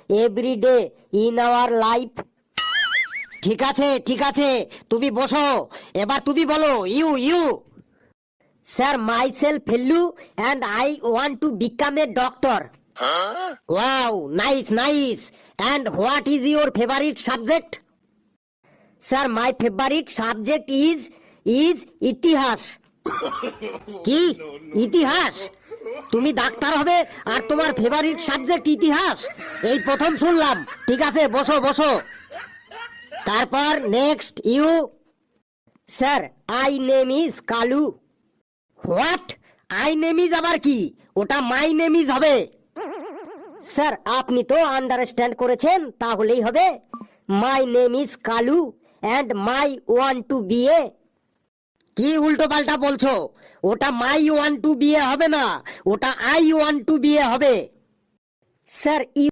every day in our life. ঠিক আছে তুমি বসো, এবার তুমি বলো you. Sir myself Phellu and I want to become a doctor. Wow, nice. And what is your favourite subject? Sir my favourite subject is ইতিহাস। কি ইতিহাস? তুমি ডাক্তার হবে আর তোমার ফেভারিট সাবজেক্ট ইতিহাস? এই প্রথম শুনলাম। ঠিক আছে, বসো। তারপর next you. Sir I name is Kalu. What? I name is আবার কি? ওটা মাই নেম ইজ হবে। স্যার আপনি তো আন্ডারস্ট্যান্ড করেছেন, তাহলেই হবে। My name is Kalu and my want to be a. কি উল্টো পাল্টা বলছো? ওটা my want to be a হবে না, ওটা I want to be a হবে। স্যার